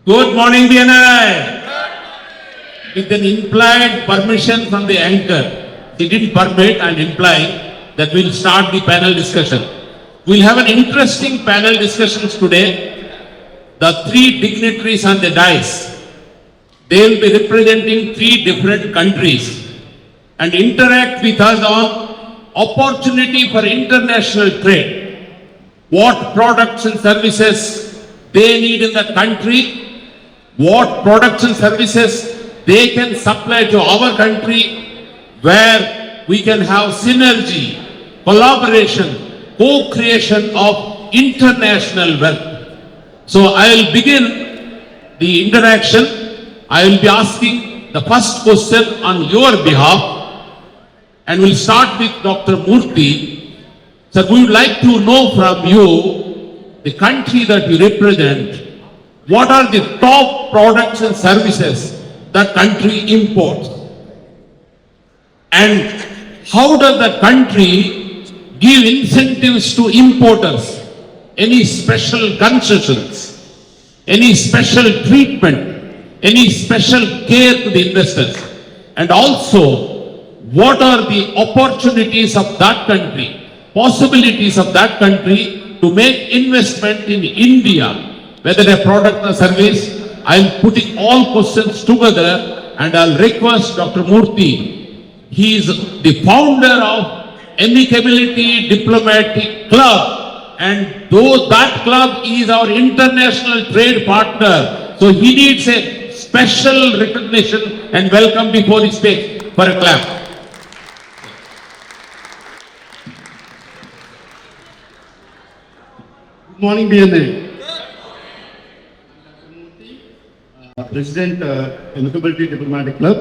Good morning, BNI. With an implied permission from the anchor. He didn't permit and imply that we'll start the panel discussion. We'll have an interesting panel discussions today. The three dignitaries on the dais, they will be representing three different countries and interact with us on opportunity for international trade. What products and services they need in the country, what products and services they can supply to our country, where we can have synergy, collaboration, co-creation of international wealth. So I will begin the interaction. I will be asking the first question on your behalf, and we'll start with Dr. Murthy. Sir, we would like to know from you, the country that you represent, what are the top products and services that country imports? And how does the country give incentives to importers? Any special concessions? Any special treatment? Any special care to the investors? And also, what are the opportunities of that country, possibilities of that country to make investment in India? Whether a product or service, I am putting all questions together and I'll request Dr. Murthy. He is the founder of Amicability Diplomatic Club, and though that club is our international trade partner, so he needs a special recognition and welcome before the stage for a clap. Good morning, BNI. President, Amicability Diplomatic Club,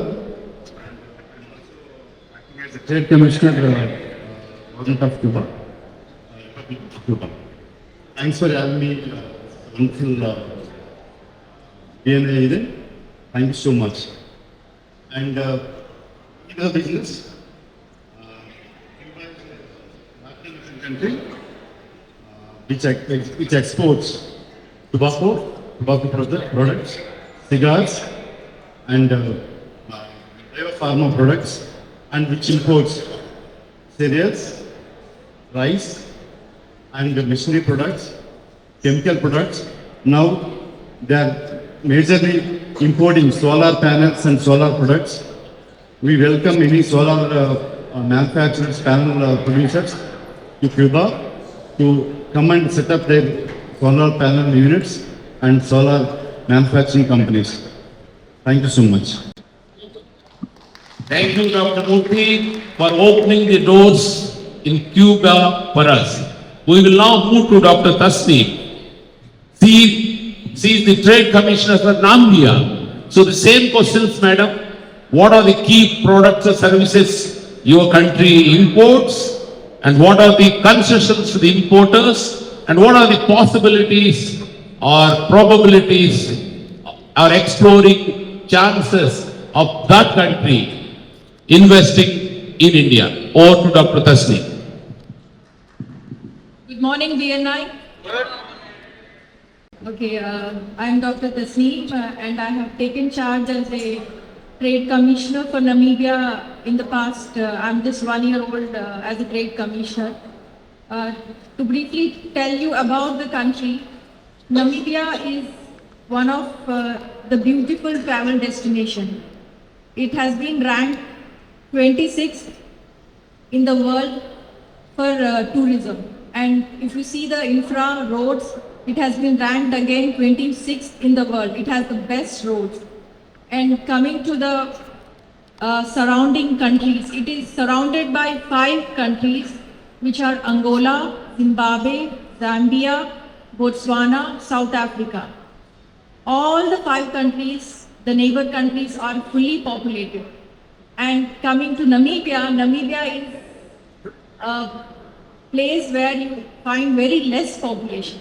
acting as a Trade Commissioner, Government of Cuba, Republic of Cuba. Thanks for having me, wonderful BNI event. Thank you so much. And in the business, Cuba is a Latin country which exports tobacco products, cigars, and pharma products, and which imports cereals, rice, and machinery products, chemical products. Now they are majorly importing solar panels and solar products. We welcome any solar manufacturers, panel producers to Cuba to come and set up their solar panel units and solar manufacturing companies. Thank you so much. Thank you, Dr. Murthy, for opening the doors in Cuba for us. We will now move to Dr. Tasneem. She is the Trade Commissioner for Namibia. So the same questions, madam. What are the key products or services your country imports? And what are the concessions to the importers? And what are the possibilities or probabilities or exploring chances of that country investing in India? Over to Dr. Tasneem. Good morning, BNI. Okay, I am Dr. Tasneem and I have taken charge as a Trade Commissioner for Namibia in the past. I'm just 1 year old as a Trade Commissioner. To briefly tell you about the country, Namibia is one of the beautiful travel destination. It has been ranked 26th in the world for tourism. And if you see the infra roads, it has been ranked again 26th in the world. It has the best roads. And coming to the surrounding countries, it is surrounded by 5 countries, which are Angola, Zimbabwe, Zambia, Botswana, South Africa. All the 5 countries, the neighbor countries, are fully populated. And coming to Namibia, Namibia is a place where you find very less population.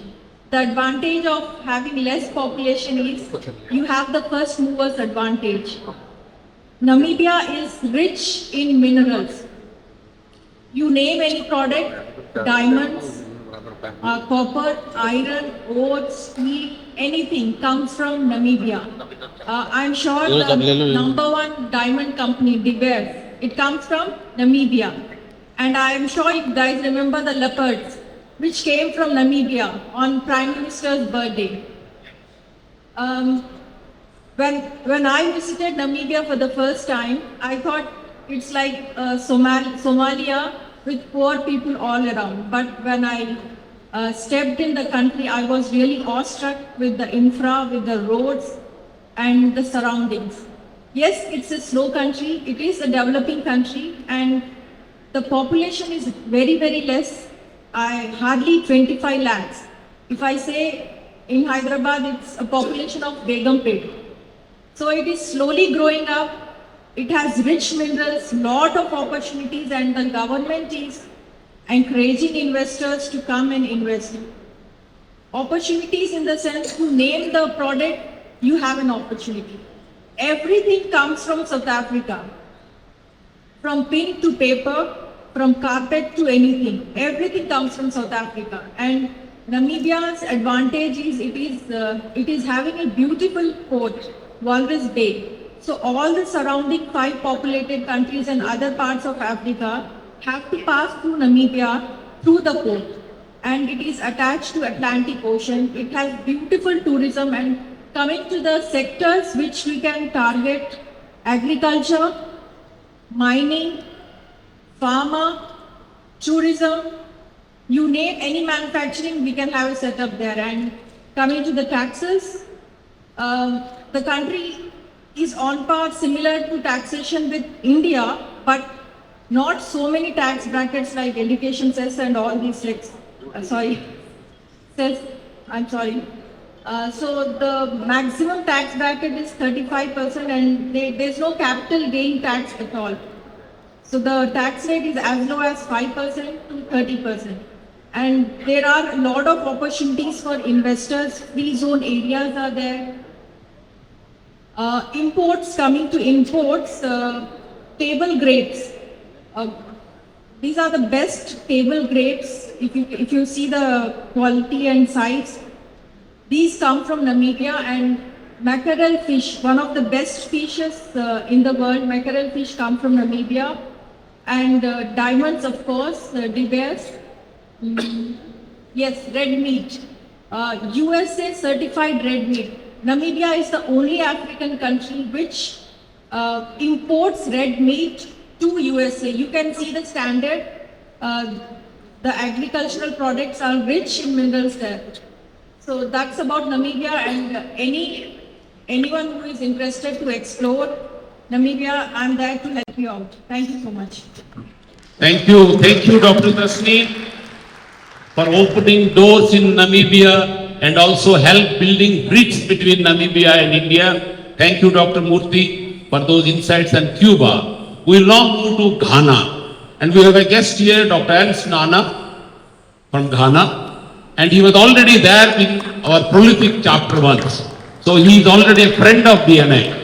The advantage of having less population is you have the first movers advantage. Namibia is rich in minerals. You name any product, diamonds, copper, iron, ore, steel, anything comes from Namibia. I'm sure the number one diamond company, De Beers, it comes from Namibia. And I'm sure you guys remember the leopards, which came from Namibia on Prime Minister's birthday. When I visited Namibia for the first time, I thought it's like Somalia with poor people all around. But when I stepped in the country, I was really awestruck with the infra, with the roads and the surroundings. Yes, it's a slow country, it is a developing country, and the population is very, very less. Hardly 25 lakhs. If I say in Hyderabad, it's a population of Begumpet. So it is slowly growing up. It has rich minerals, lot of opportunities, and the government is encouraging investors to come and invest. Opportunities in the sense to name the product, you have an opportunity. Everything comes from South Africa. From pin to paper, from carpet to anything. Everything comes from South Africa. And Namibia's advantage is it is having a beautiful port, Walvis Bay. So all the surrounding 5 populated countries and other parts of Africa have to pass through Namibia through the port. And it is attached to Atlantic Ocean. It has beautiful tourism, and coming to the sectors which we can target: agriculture, mining, pharma, tourism, you name any manufacturing, we can have a setup there. And coming to the taxes, the country is on par similar to taxation with India, but not so many tax brackets like education cess and all these cess, I'm sorry. So the maximum tax bracket is 35%, and there's no capital gain tax at all. So the tax rate is as low as 5% to 30%. And there are a lot of opportunities for investors. Free zone areas are there. Imports, coming to imports, table grapes. These are the best table grapes. If you see the quality and size, these come from Namibia. And mackerel fish, one of the best fishes in the world, mackerel fish come from Namibia. And diamonds, of course, De Beers. Yes, red meat. USA certified red meat. Namibia is the only African country which imports red meat to USA. You can see the standard. The agricultural products are rich in minerals there. So that's about Namibia, and anyone who is interested to explore Namibia, I'm there to help you out. Thank you so much. Thank you, Dr. Tasneem, for opening doors in Namibia and also help building bridges between Namibia and India. Thank you, Dr. Murthy, for those insights on Cuba. We will now move to Ghana, and we have a guest here, Dr. Ernst Nana from Ghana, and he was already there in our prolific chapter once. So he is already a friend of BNI.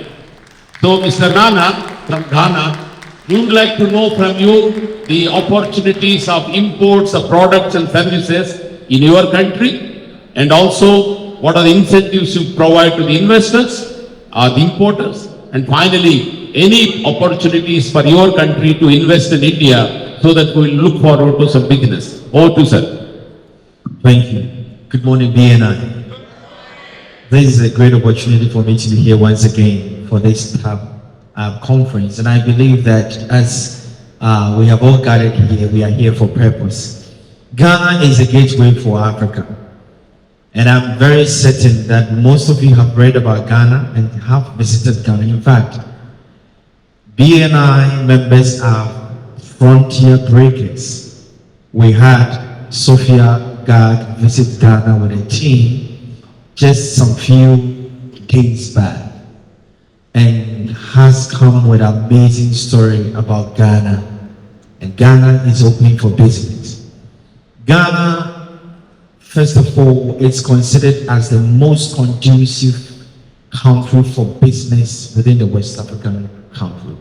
So Mr. Nana from Ghana, we would like to know from you the opportunities of imports of products and services in your country, and also what are the incentives you provide to the investors, the importers, and finally any opportunities for your country to invest in India so that we will look forward to some business. Over to you, sir. Thank you. Good morning, BNI. This is a great opportunity for me to be here once again for this conference, and I believe that as we have all gathered here, we are here for purpose. Ghana is a gateway for Africa, and I'm very certain that most of you have read about Ghana and have visited Ghana. In fact, BNI members are frontier breakers. We had Sophia Gag visit Ghana with a team just some few days back, and has come with an amazing story about Ghana. And Ghana is open for business. Ghana, first of all, is considered as the most conducive country for business within the West African country.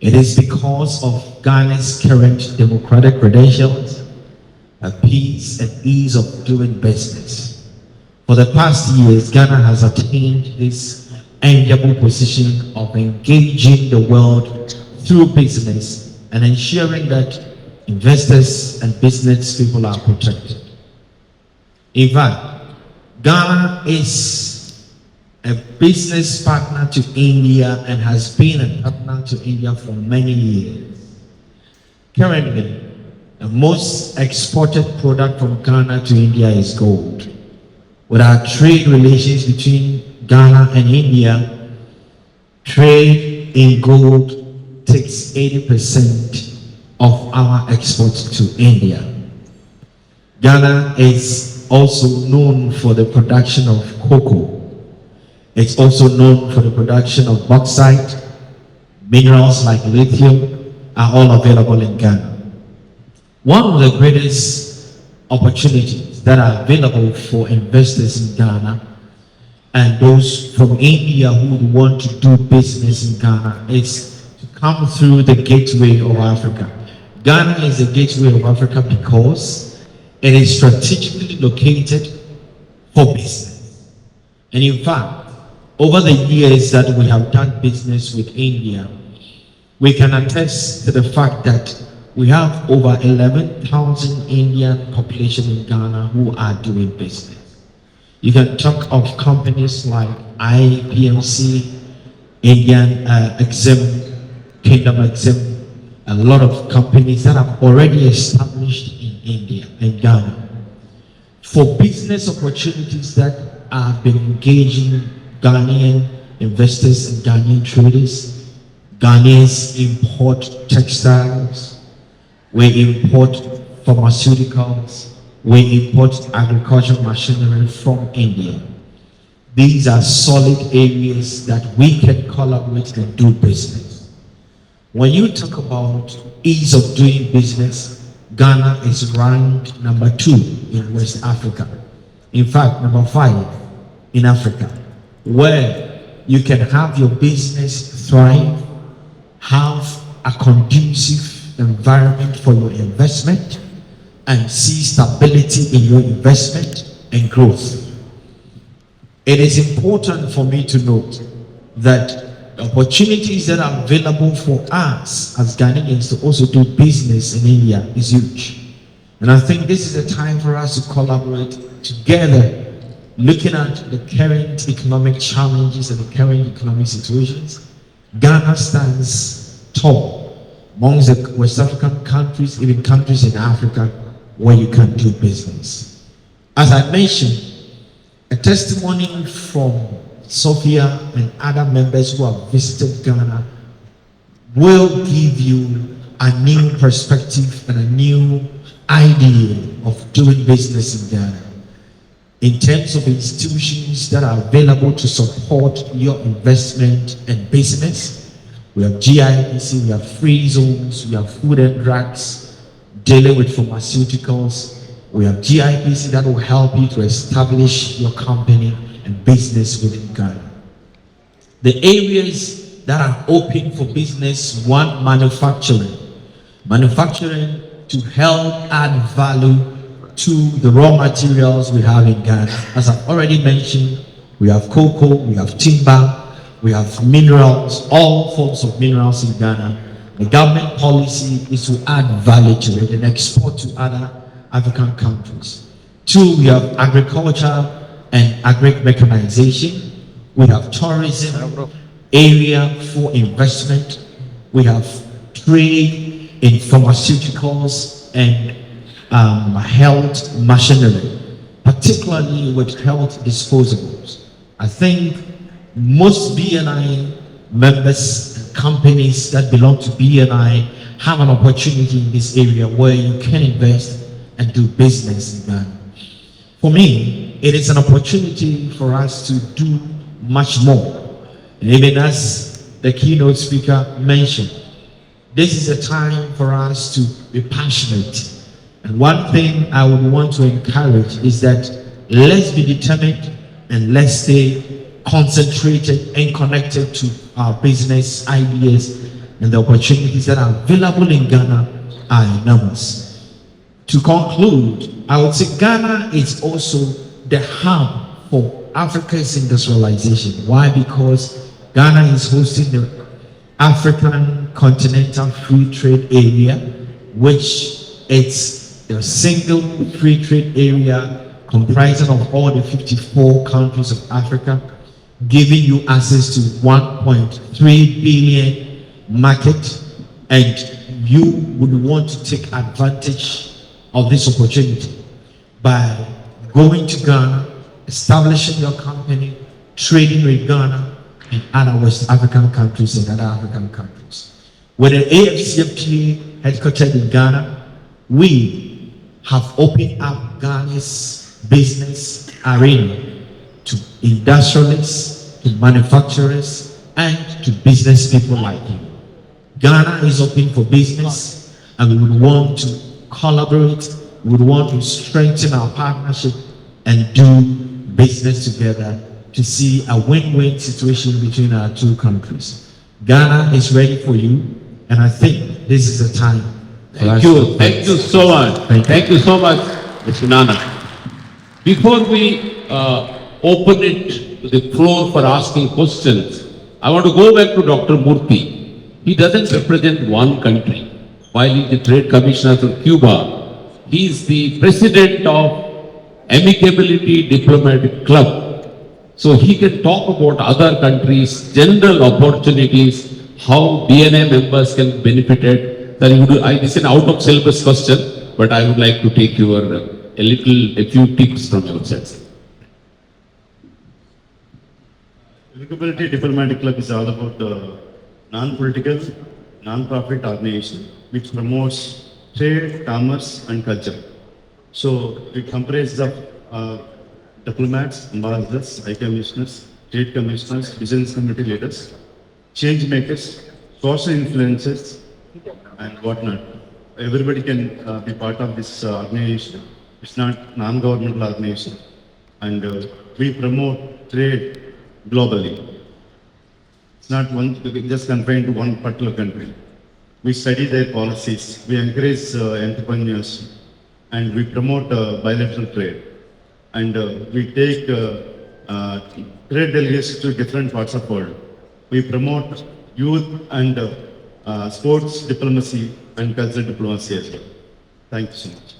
It is because of Ghana's current democratic credentials, peace and ease of doing business. For the past years, Ghana has attained this enviable position of engaging the world through business and ensuring that investors and business people are protected. In fact, Ghana is a business partner to India and has been a partner to India for many years. Currently, the most exported product from Ghana to India is gold. With our trade relations between Ghana and India, trade in gold takes 80% of our exports to India. Ghana is also known for the production of cocoa. It's also known for the production of bauxite. Minerals like lithium are all available in Ghana. One of the greatest opportunities that are available for investors in Ghana and those from India who would want to do business in Ghana is to come through the gateway of Africa. Ghana is the gateway of Africa because it is strategically located for business. And in fact, over the years that we have done business with India, we can attest to the fact that we have over 11,000 Indian population in Ghana who are doing business. You can talk of companies like IPMC, Indian Exim, Kingdom Exim, a lot of companies that are already established in India and Ghana. For business opportunities that have been engaging Ghanaian investors and Ghanaian traders, Ghanaians import textiles, we import pharmaceuticals, we import agricultural machinery from India. These are solid areas that we can collaborate and do business. When you talk about ease of doing business, Ghana is ranked number 2 in West Africa. In fact, number 5 in Africa, where you can have your business thrive, have a conducive environment for your investment, and see stability in your investment and growth. It is important for me to note that the opportunities that are available for us as Ghanaians to also do business in India is huge. And I think this is a time for us to collaborate together, looking at the current economic challenges and the current economic situations. Ghana stands tall amongst the West African countries, even countries in Africa, where you can do business. As I mentioned, a testimony from Sophia and other members who have visited Ghana will give you a new perspective and a new idea of doing business in Ghana. In terms of institutions that are available to support your investment and business, we have GIPC, we have free zones, we have food and drugs, dealing with pharmaceuticals. We have GIPC that will help you to establish your company and business within Ghana. The areas that are open for business, one, manufacturing. Manufacturing to help add value to the raw materials we have in Ghana. As I've already mentioned, we have cocoa, we have timber, we have minerals, all forms of minerals in Ghana. The government policy is to add value to it and export to other African countries. 2, we have agriculture and agri-mechanization. We have tourism, area for investment. We have trade in pharmaceuticals and health machinery, particularly with health disposables. I think most BNI members and companies that belong to BNI have an opportunity in this area where you can invest and do business in Ghana. For me, it is an opportunity for us to do much more. And even as the keynote speaker mentioned, this is a time for us to be passionate. And one thing I would want to encourage is that let's be determined and let's stay concentrated and connected to our business ideas, and the opportunities that are available in Ghana are enormous. To conclude, I would say Ghana is also the hub for Africa's industrialization. Why? Because Ghana is hosting the African Continental Free Trade Area, which is a single free trade area comprising of all the 54 countries of Africa, giving you access to 1.3 billion market, and you would want to take advantage of this opportunity by going to Ghana, establishing your company, trading with Ghana and other West African countries and other African countries. With the AFCFTA headquartered in Ghana, we have opened up Ghana's business arena to industrialists, to manufacturers, and to business people like you. Ghana is open for business, and we would want to collaborate, we would want to strengthen our partnership and do business together to see a win-win situation between our two countries. Ghana is ready for you, and I think this is the time. Thank you so much. Thank you so much, Mr. Nana. Before we open it to the floor for asking questions, I want to go back to Dr. Murthy. He doesn't represent one country. While he's the Trade Commissioner for Cuba, he is the president of Amicability Diplomatic Club. So he can talk about other countries, general opportunities, how DNA members can benefit it. This is an out of syllabus question, but I would like to take a few tips from your side. Amicability Diplomatic Club is all about non-political, non-profit organization which promotes trade, commerce, and culture. So it comprises of diplomats, ambassadors, high commissioners, trade commissioners, business community leaders, change makers, social influencers, and whatnot. Everybody can be part of this organization. It's not non-governmental organization, and we promote trade globally. It's not just confined to one particular country. We study their policies, we encourage entrepreneurs, and we promote bilateral trade. And we take trade delegations to different parts of the world. We promote youth and sports diplomacy and cultural diplomacy as well. Thank you so much.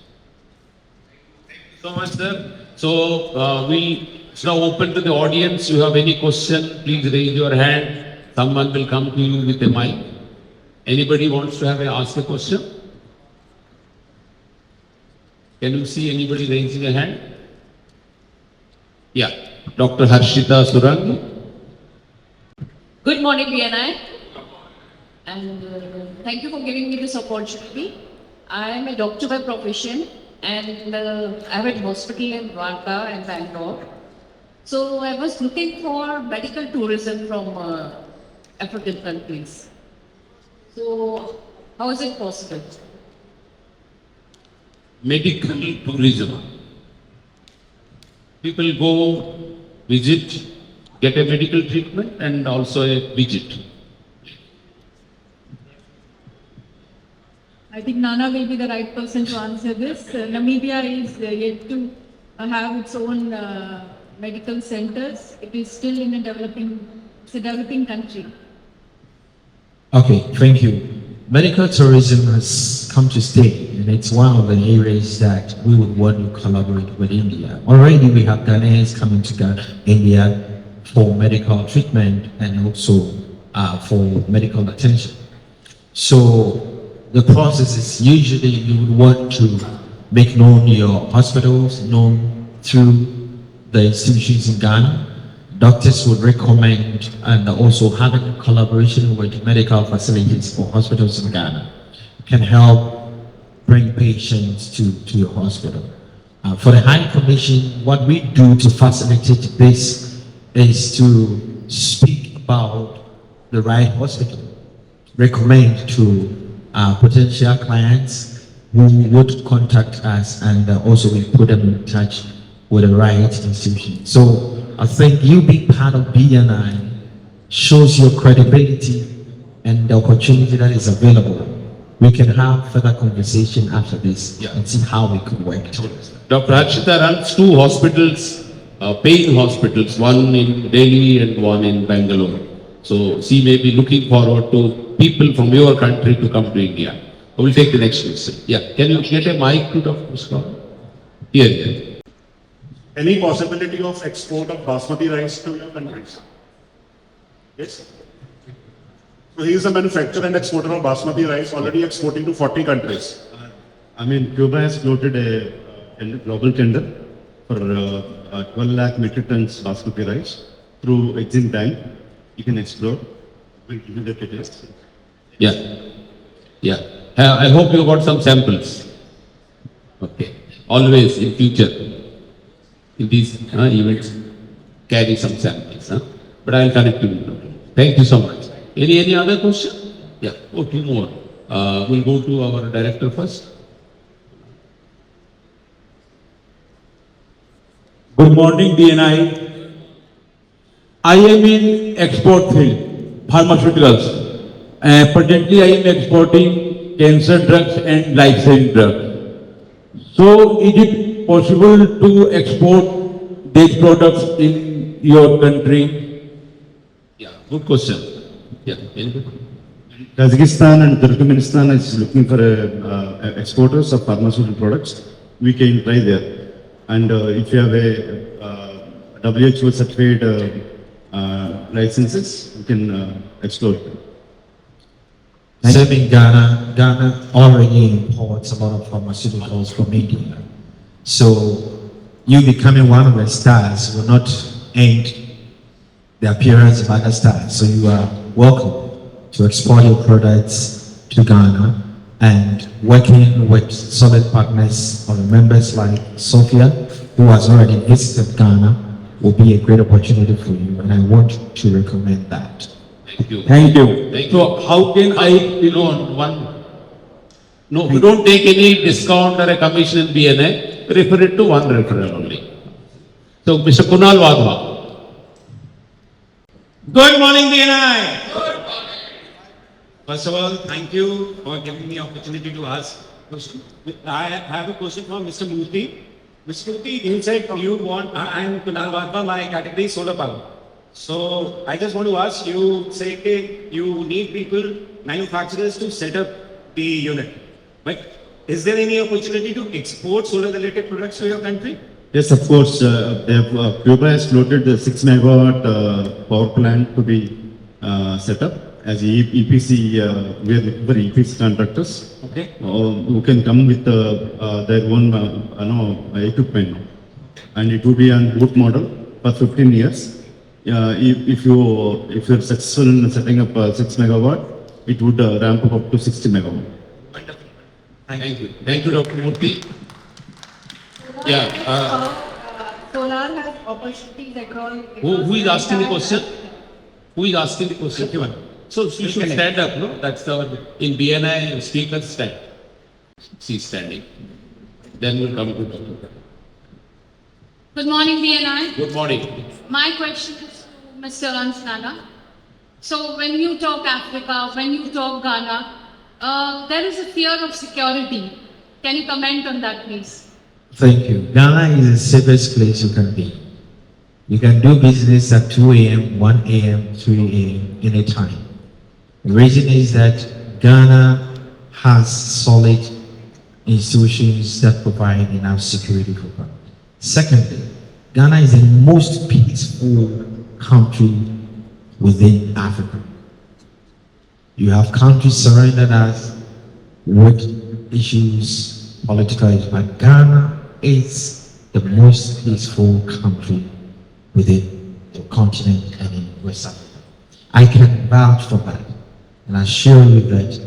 So much, sir. So it's now open to the audience. You have any question, please raise your hand. Someone will come to you with a mic. Anybody wants to ask a question? Can you see anybody raising a hand? Yeah, Dr. Harshita Surang. Good morning, BNI. And thank you for giving me this opportunity. I am a doctor by profession, and I have a hospital in Dwarka and Bangalore. So I was looking for medical tourism from African countries. So how is it possible? Medical tourism. People go visit, get a medical treatment and also a visit. I think Nana will be the right person to answer this. Namibia is yet to have its own medical centers. It is still in a developing country. Okay, thank you. Medical tourism has come to stay, and it's one of the areas that we would want to collaborate with India. Already we have Ghanaians coming to India for medical treatment and also for medical attention. So the process is usually you would want to make known your hospitals, known through the institutions in Ghana. Doctors would recommend and also having a collaboration with medical facilities or hospitals in Ghana can help bring patients to your hospital. For the High Commission, what we do to facilitate this is to speak about the right hospital, recommend to potential clients who would contact us, and also we put them in touch with the right institution. So I think you being part of BNI shows your credibility and the opportunity that is available we can have further conversation after this Yeah. and see how we could work towards that. Dr. Harshita runs two hospitals, pain hospitals, one in Delhi and one in Bangalore. So she may be looking forward to people from your country to come to India. I will take the next question. Yeah, can you get a mic to Dr. Muskan? Here. Any possibility of export of basmati rice to your countries? Yes. So he is a manufacturer and exporter of basmati rice, already exporting to 40 countries. I mean, Cuba has floated a global tender for 12 lakh metric tons basmati rice through Exim Bank. You can explore. We'll give you the details. Yeah. Yeah. I hope you got some samples. Okay. Always in future, in these events, carry some samples. But I'll connect to you. Thank you so much. Any other question? Yeah. Oh, two more. We'll go to our director first. Good morning, DNI. I am in export field, pharmaceuticals. Presently, I am exporting cancer drugs and life-saving drugs. So, is it possible to export these products in your country? Yeah. Good question. Yeah. Anybody? Kazakhstan and Turkmenistan is looking for exporters of pharmaceutical products. We can try there. And if you have a WHO certified licenses, you can explore. Same in Ghana. Ghana already imports a lot of pharmaceuticals from India. So you becoming one of the stars will not end the appearance of other stars. So you are welcome to export your products to Ghana, and working with solid partners or members like Sophia, who has already visited Ghana, will be a great opportunity for you, and I want to recommend that. Thank you. Thank you. Thank So, how can I, No, we don't take any discount or a commission in BNI. Refer it to one referral only. So, Mr. Kunal Wadhwa. Good morning, DNI. First of all, thank you for giving me opportunity to ask question. I have a question for Mr. Murthy. Mr. Murthy, you said you want, I am Kunal Wadhwa, my category is solar power. So I just want to ask you, say you need people, manufacturers to set up the unit. But is there any opportunity to export solar related products to your country? Yes, of course. Cuba has floated the 6 megawatt power plant to be set up as EPC. We are looking for EPC contractors Okay. who can come with their own equipment, and it will be on boot model for 15 years. If you're successful in setting up 6 megawatt, it would ramp up to 60 megawatt. Wonderful. Thank you. Thank you, Dr. Murthy. Yeah. Solar has opportunities across. Who is asking the question? Who is asking the question? Everyone. So you should stand up, no? That's our, in BNI, speakers stand. She's standing. Then we'll come to Dr. Good morning, BNI. Good morning. My question is to Mr. Ansnana. So when you talk Africa, when you talk Ghana, there is a fear of security. Can you comment on that, please? Thank you. Ghana is the safest place you can be. You can do business at 2 a.m., 1 a.m., 3 a.m., anytime. The reason is that Ghana has solid institutions that provide enough security for people. Secondly, Ghana is the most peaceful country within Africa. You have countries surrounding us with issues, political issues, but Ghana is the most peaceful country within the continent and in West Africa. I can vouch for that, and I assure you that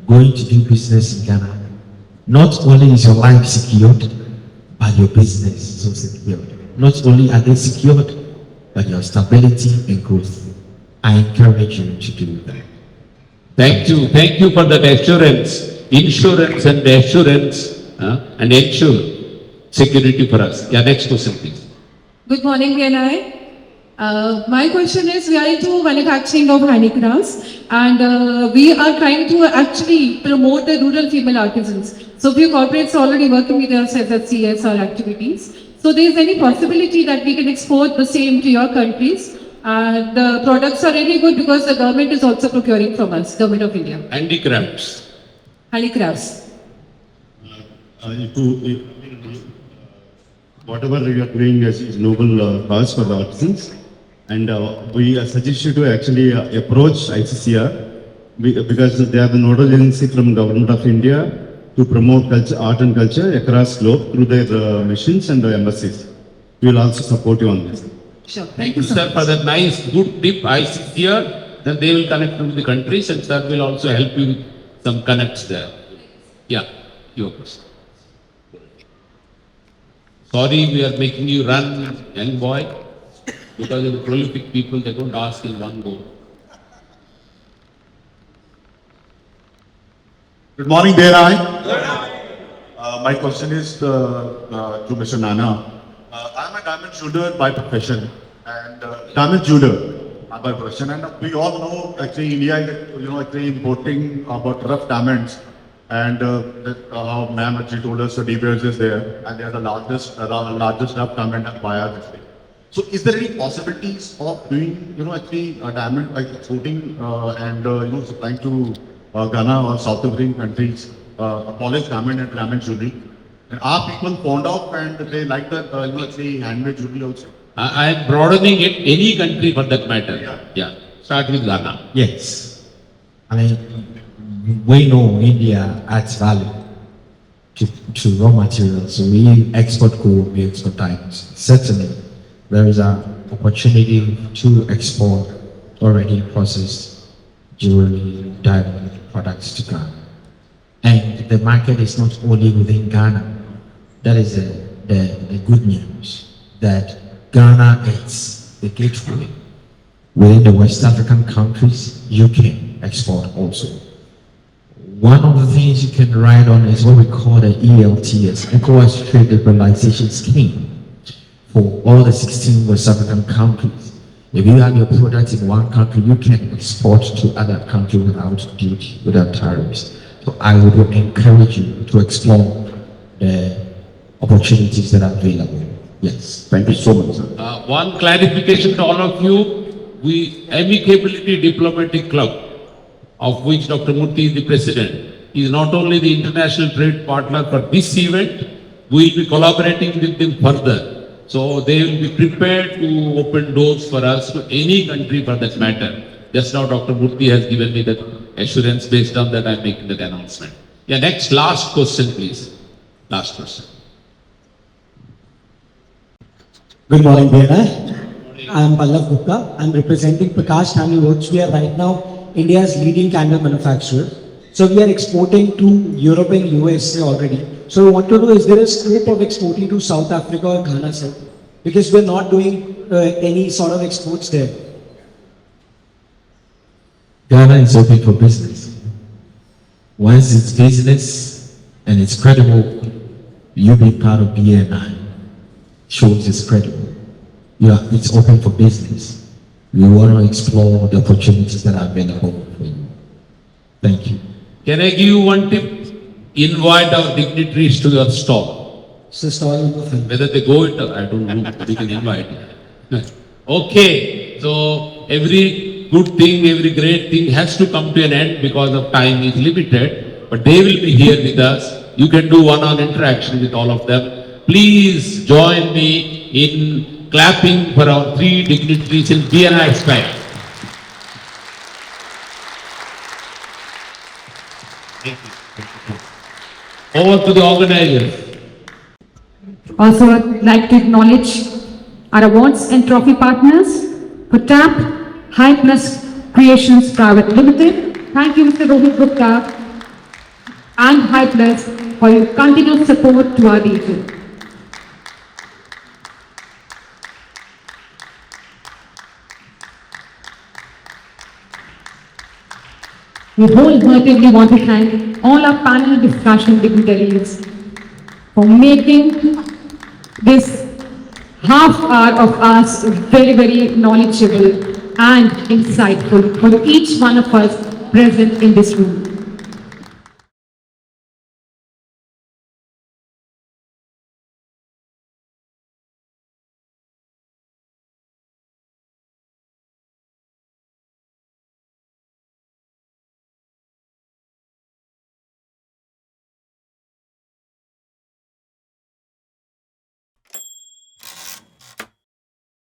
going to do business in Ghana, not only is your life secured, but your business is also secured. Not only are they secured, but your stability and growth. I encourage you to do that. Thank you. Thank you for that assurance. Insurance and assurance and ensure security for us. Yeah, next question, please. Good morning, BNI. My question is, we are into manufacturing of handicrafts and we are trying to actually promote the rural female artisans. So few corporates are already working with us as a CSR activities. So there is any possibility that we can export the same to your countries? And the products are really good because the government is also procuring from us, Government of India. Handicrafts. Handicrafts. Whatever you are doing is noble cause for the artisans. And we suggest you to actually approach ICCR because they are the nodal agency from Government of India to promote culture, art and culture across globe through their missions and embassies. We will also support you on this. Sure. Thank you, sir, for that nice, good tip. I see here, then they will connect with the countries and sir will also help you with some connects there. Yeah, your question. Sorry, we are making you run, young boy, because of the prolific people, they don't ask in one go. Good morning, BNI. My question is to Mr. Nana. I'm a diamond jeweler by profession, and diamond jeweler by profession, and we all know actually India is actually importing about rough diamonds, and how ma'am actually told us the De Beers is there, and they are the largest rough diamond buyers actually. So, is there any possibilities of doing actually a diamond like exporting and supplying to Ghana or South African countries, polished diamond and diamond jewelry? And are people fond of and they like that actually handmade jewelry also? I am broadening it, any country for that matter. Yeah. Start with Ghana. Yes. I mean, we know India adds value to raw materials. So we export gold, we export diamonds. Certainly, there is an opportunity to export already processed jewelry, diamond products to Ghana. And the market is not only within Ghana. That is the good news, that Ghana is the gateway. Within the West African countries, you can export also. One of the things you can ride on is what we call the ELTS, ECOWAS Trade Liberalization Scheme, for all the 16 West African countries. If you have your product in one country, you can export to other countries without duty, without tariffs. So I would encourage you to explore the opportunities that are available. Yes. Thank you so much, sir. One clarification to all of you, Amicability Diplomatic Club, of which Dr. Murthy is the president, is not only the international trade partner for this event, we will be collaborating with them further. So they will be prepared to open doors for us to any country for that matter. Just now Dr. Murthy has given me that assurance. Based on that I am making that announcement. Yeah, next, last question please. Last question. Good morning, BNI. I am Pallav Gupta. I am representing Prakash Family Works. We are right now India's leading candle manufacturer. So we are exporting to Europe and USA already. So we want to know, is there a scope of exporting to South Africa or Ghana, sir? Because we are not doing any sort of exports there. Ghana is open for business. Once it's business and it's credible, you being part of BNI shows it's credible. Yeah, it's open for business. We want to explore the opportunities that are available for you. Thank you. Can I give you one tip? Invite our dignitaries to your stall. So stall number 5. Whether they go it, I don't know, we can invite. Okay, so every good thing, every great thing has to come to an end because of time is limited, but they will be here with us. You can do one-on interaction with all of them. Please join me in clapping for our 3 dignitaries in BNI style. Thank you. Over to the organizers. Also, I'd like to acknowledge our awards and trophy partners for TAP, High Plus Creations Private Limited. Thank you, Mr. Rohit Gupta and High Plus for your continued support to our region. We wholeheartedly want to thank all our panel discussion dignitaries for making this half hour of us very, very knowledgeable and insightful for each one of us present in this room.